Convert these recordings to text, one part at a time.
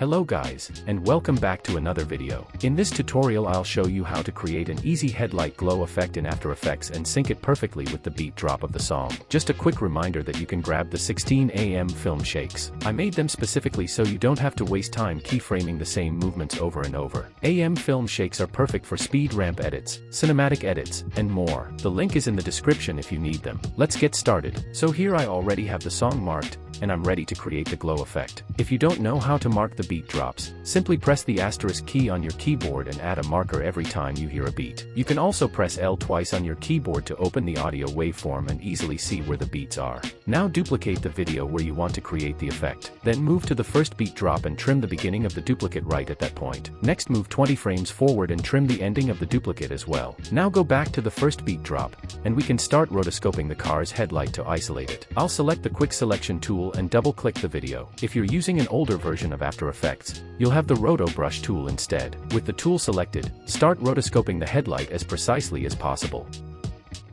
Hello guys, and welcome back to another video. In this tutorial I'll show you how to create an easy headlight glow effect in After Effects and sync it perfectly with the beat drop of the song. Just a quick reminder that you can grab the 16 film shakes. I made them specifically so you don't have to waste time keyframing the same movements over and over. AM film shakes are perfect for speed ramp edits, cinematic edits, and more. The link is in the description if you need them. Let's get started. So here I already have the song marked, and I'm ready to create the glow effect. If you don't know how to mark the beat drops, simply press the asterisk key on your keyboard and add a marker every time you hear a beat. You can also press L twice on your keyboard to open the audio waveform and easily see where the beats are. Now duplicate the video where you want to create the effect. Then move to the first beat drop and trim the beginning of the duplicate right at that point. Next move 20 frames forward and trim the ending of the duplicate as well. Now go back to the first beat drop, and we can start rotoscoping the car's headlight to isolate it. I'll select the quick selection tool and double-click the video. If you're using an older version of After Effects, you'll have the Roto Brush tool instead. With the tool selected, start rotoscoping the headlight as precisely as possible.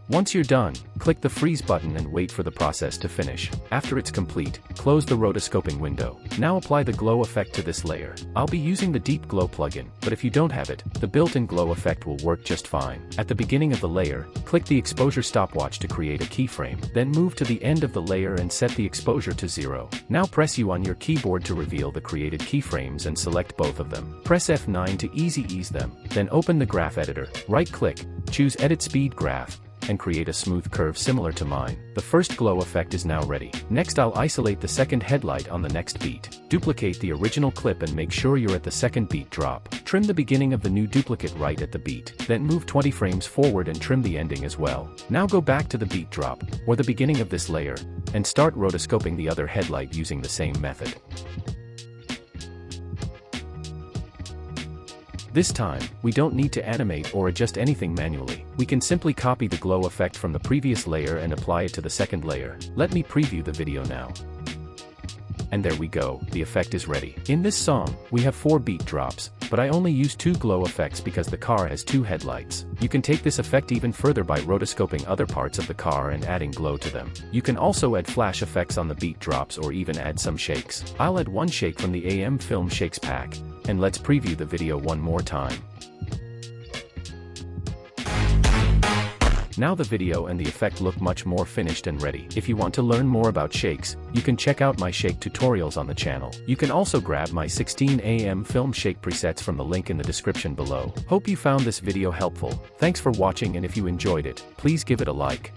Once you're done, click the freeze button and wait for the process to finish. After it's complete, close the rotoscoping window. Now apply the glow effect to this layer. I'll be using the Deep Glow plugin, but if you don't have it, the built-in glow effect will work just fine. At the beginning of the layer, click the exposure stopwatch to create a keyframe, then move to the end of the layer and set the exposure to 0. Now press U on your keyboard to reveal the created keyframes and select both of them. Press F9 to ease them, then open the graph editor, right-click, choose Edit Speed Graph, and create a smooth curve similar to mine. The first glow effect is now ready. Next I'll isolate the second headlight on the next beat. Duplicate the original clip and make sure you're at the second beat drop. Trim the beginning of the new duplicate right at the beat. Then move 20 frames forward and trim the ending as well. Now go back to the beat drop, or the beginning of this layer, and start rotoscoping the other headlight using the same method. This time, we don't need to animate or adjust anything manually. We can simply copy the glow effect from the previous layer and apply it to the second layer. Let me preview the video now. And there we go, the effect is ready. In this song, we have 4 beat drops, but I only use 2 glow effects because the car has 2 headlights. You can take this effect even further by rotoscoping other parts of the car and adding glow to them. You can also add flash effects on the beat drops or even add some shakes. I'll add one shake from the AM Film Shakes pack, and let's preview the video one more time. Now the video and the effect look much more finished and ready. If you want to learn more about shakes, you can check out my shake tutorials on the channel. You can also grab my 16 film shake presets from the link in the description below. Hope you found this video helpful. Thanks for watching, and if you enjoyed it, please give it a like.